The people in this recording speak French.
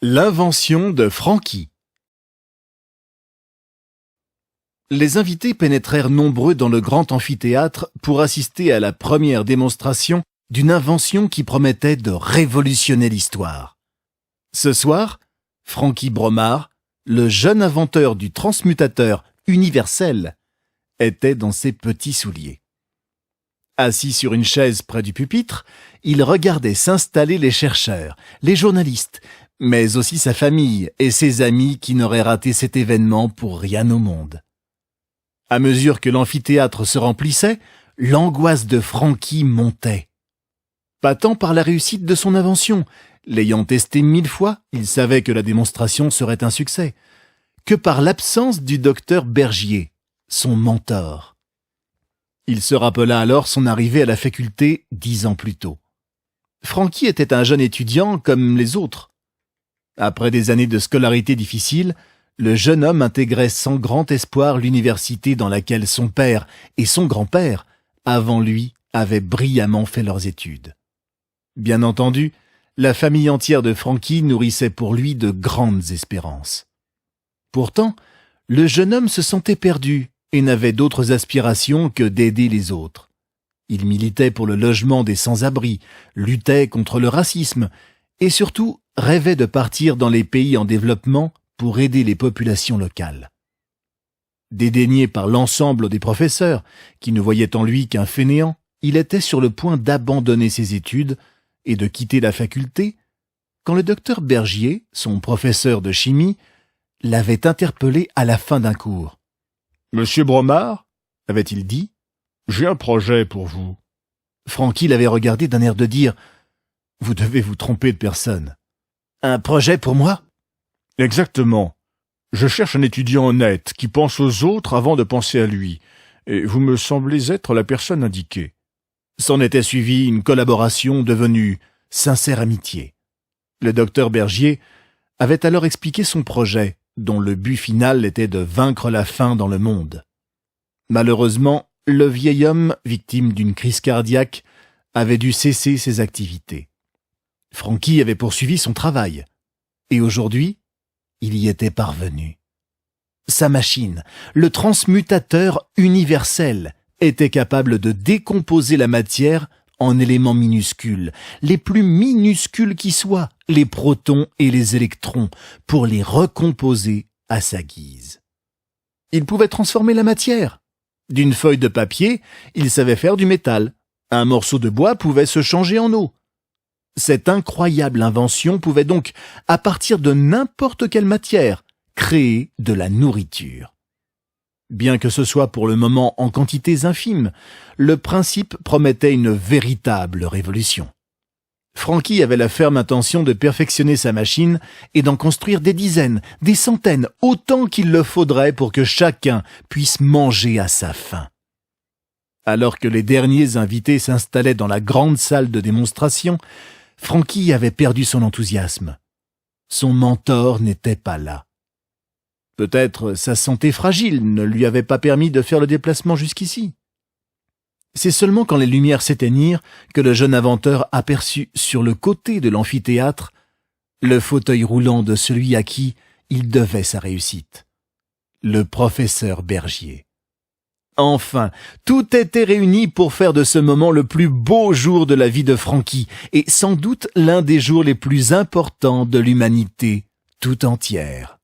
L'invention de Francky. Les invités pénétrèrent nombreux dans le grand amphithéâtre pour assister à la première démonstration d'une invention qui promettait de révolutionner l'histoire. Ce soir, Francky Bromard, le jeune inventeur du transmutateur universel, était dans ses petits souliers. Assis sur une chaise près du pupitre, il regardait s'installer les chercheurs, les journalistes, mais aussi sa famille et ses amis qui n'auraient raté cet événement pour rien au monde. À mesure que l'amphithéâtre se remplissait, l'angoisse de Francky montait. Pas tant par la réussite de son invention, l'ayant testée 1000 fois, il savait que la démonstration serait un succès, que par l'absence du docteur Bergier, son mentor. Il se rappela alors son arrivée à la faculté 10 ans plus tôt. Francky était un jeune étudiant comme les autres. Après des années de scolarité difficile, le jeune homme intégrait sans grand espoir l'université dans laquelle son père et son grand-père, avant lui, avaient brillamment fait leurs études. Bien entendu, la famille entière de Francky nourrissait pour lui de grandes espérances. Pourtant, le jeune homme se sentait perdu et n'avait d'autres aspirations que d'aider les autres. Il militait pour le logement des sans-abri, luttait contre le racisme et surtout rêvait de partir dans les pays en développement pour aider les populations locales. Dédaigné par l'ensemble des professeurs, qui ne voyaient en lui qu'un fainéant, il était sur le point d'abandonner ses études et de quitter la faculté, quand le docteur Bergier, son professeur de chimie, l'avait interpellé à la fin d'un cours. « Monsieur Bromard, avait-il dit, j'ai un projet pour vous. » Francky l'avait regardé d'un air de dire « Vous devez vous tromper de personne. »« Un projet pour moi ?»« Exactement. Je cherche un étudiant honnête qui pense aux autres avant de penser à lui, et vous me semblez être la personne indiquée. » S'en était suivie une collaboration devenue sincère amitié. Le docteur Bergier avait alors expliqué son projet, dont le but final était de vaincre la faim dans le monde. Malheureusement, le vieil homme, victime d'une crise cardiaque, avait dû cesser ses activités. Francky avait poursuivi son travail, et aujourd'hui, il y était parvenu. Sa machine, le transmutateur universel, était capable de décomposer la matière en éléments minuscules, les plus minuscules qui soient, les protons et les électrons, pour les recomposer à sa guise. Il pouvait transformer la matière. D'une feuille de papier, il savait faire du métal. Un morceau de bois pouvait se changer en eau. Cette incroyable invention pouvait donc, à partir de n'importe quelle matière, créer de la nourriture. Bien que ce soit pour le moment en quantités infimes, le principe promettait une véritable révolution. Francky avait la ferme intention de perfectionner sa machine et d'en construire des dizaines, des centaines, autant qu'il le faudrait pour que chacun puisse manger à sa faim. Alors que les derniers invités s'installaient dans la grande salle de démonstration, Francky avait perdu son enthousiasme. Son mentor n'était pas là. Peut-être sa santé fragile ne lui avait pas permis de faire le déplacement jusqu'ici. C'est seulement quand les lumières s'éteignirent que le jeune inventeur aperçut sur le côté de l'amphithéâtre le fauteuil roulant de celui à qui il devait sa réussite, le professeur Bergier. Enfin, tout était réuni pour faire de ce moment le plus beau jour de la vie de Francky et sans doute l'un des jours les plus importants de l'humanité tout entière.